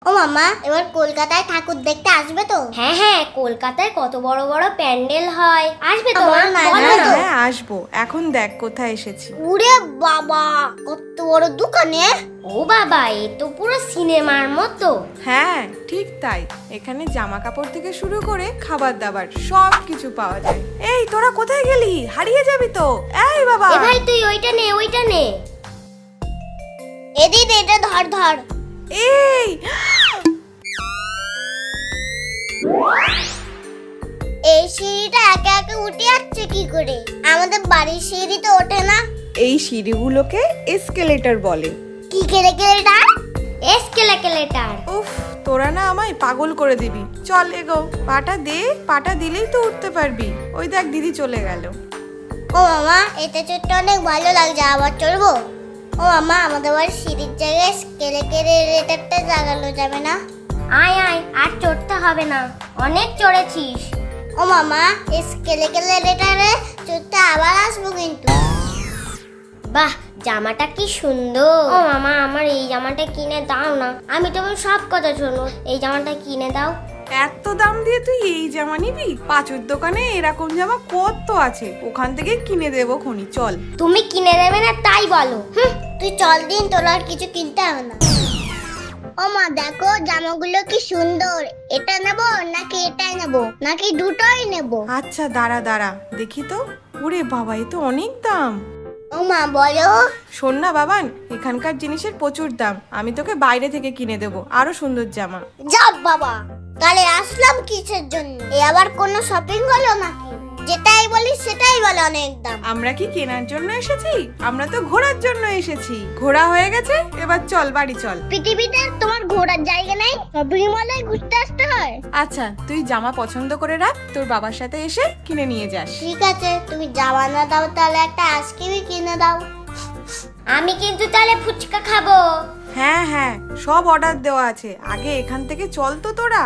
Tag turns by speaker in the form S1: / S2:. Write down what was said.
S1: ও মামা, এবার কলকাতায় ঠাকুর দেখতে আসবে তো?
S2: হ্যাঁ হ্যাঁ, কলকাতায় কত বড় বড় প্যান্ডেল হয়, আসবে তো?
S1: আমার
S2: মা,
S1: না,
S2: বলো
S1: হ্যাঁ,
S2: তো।
S3: হ্যাঁ আসবো। এখন দেখ কোথায় এসেছি।
S1: উরে বাবা, কত বড় দোকানে!
S2: ও বাবা, এ তো পুরো সিনেমার মতো।
S3: হ্যাঁ ঠিক তাই, এখানে জামা কাপড় থেকে শুরু করে খাবার দাবার সব কিছু পাওয়া যায়। এই তোরা কোথায় গেলি? হারিয়ে যাবি তো। এই বাবা,
S2: এ ভাই, তুই ওইটা নে, ওইটা নে।
S1: এদিকে এটা ধর ধর।
S3: এই
S1: এই সিঁড়িটা একে একে উঠে যাচ্ছে কি করে? আমাদের বাড়ির সিঁড়ি তো ওঠে না।
S3: এই সিঁড়িগুলোকে এসকেলেটর বলে।
S1: কি কেড়ে কেড়ে ডাক?
S2: এসকেলেটর।
S3: উফ, তোরা না আমায় পাগল করে দিবি। চল এগো, পাটা দে, পাটা দিলেই তো উঠতে পারবি। ওই দেখ দিদি চলে গেল।
S1: ও মামা, এটা চড়তে অনেক ভালো লাগছে, আবার চড়বো? ও মামা, আমাদের বাড়ির সিঁড়ির জায়গায় কেড়ে কেড়ে রেটারটা লাগানো যাবে না?
S2: আয় আয়, আর চড়তে হবে না, অনেক চড়েছিস।
S1: ও মামা, কেলে কেলে রেটারে চড়তে আবার আসবো কিন্তু।
S2: বাহ, জামাটা কি সুন্দর। ও মামা, আমার এই জামাটা কিনে দাও না, আমি তোমার সব কথা শুনবো। এই জামাটা কিনে দাও।
S3: এত দাম দিয়ে তুই এই জামা নিবি? পাঁচুর দোকানে এরকম জামা কত আছে, ওখান থেকে কিনে দেবো খনি। চল।
S2: তুমি কিনে দেবে না তাই বলো।
S1: তুই চল দিন, তোর আর কিছু কিনতে হবে না। ও মা, দেখো জামাগুলো কি সুন্দর। এটা নেব নাকি এটাই নেব, নাকি দুটোই নেব?
S3: আচ্ছা দাঁড়া দাঁড়া, দেখি তো। ওরে বাবা, এ তো অনেক দাম।
S1: ও মা, বলো।
S3: শোন না বাবান, এখানকার জিনিসের প্রচুর দাম। আমি তোকে বাইরে থেকে কিনে দেবো আরো সুন্দর জামা।
S1: যাব বাবা, তাহলে আসলাম কিসের জন্য? এ আবার কোনো শপিং হলো নাকি? যেটাই বলি সেটাই বলে অনেক দাম।
S3: আমরা কি কেনার জন্য এসেছি? আমরা তো ঘোরার জন্য এসেছি। ঘোরা হয়ে গেছে, এবার চল বাড়ি চল।
S1: পৃথিবীতে তোমার ঘোরার জায়গা নেই? শপিং মলে ঘুরতে আসতে হয়?
S3: আচ্ছা তুই জামা পছন্দ করে রাখ, তোর বাবার সাথে এসে কিনে নিয়ে যাস।
S1: ঠিক আছে, তুমি জামা না দাও তাহলে একটা আইসক্রিমই কিনে দাও।
S2: আমি কিন্তু তাহলে ফুচকা খাবো।
S3: হ্যাঁ হ্যাঁ, সব অর্ডার দেওয়া আছে। আগে এখান থেকে চল তো তোরা।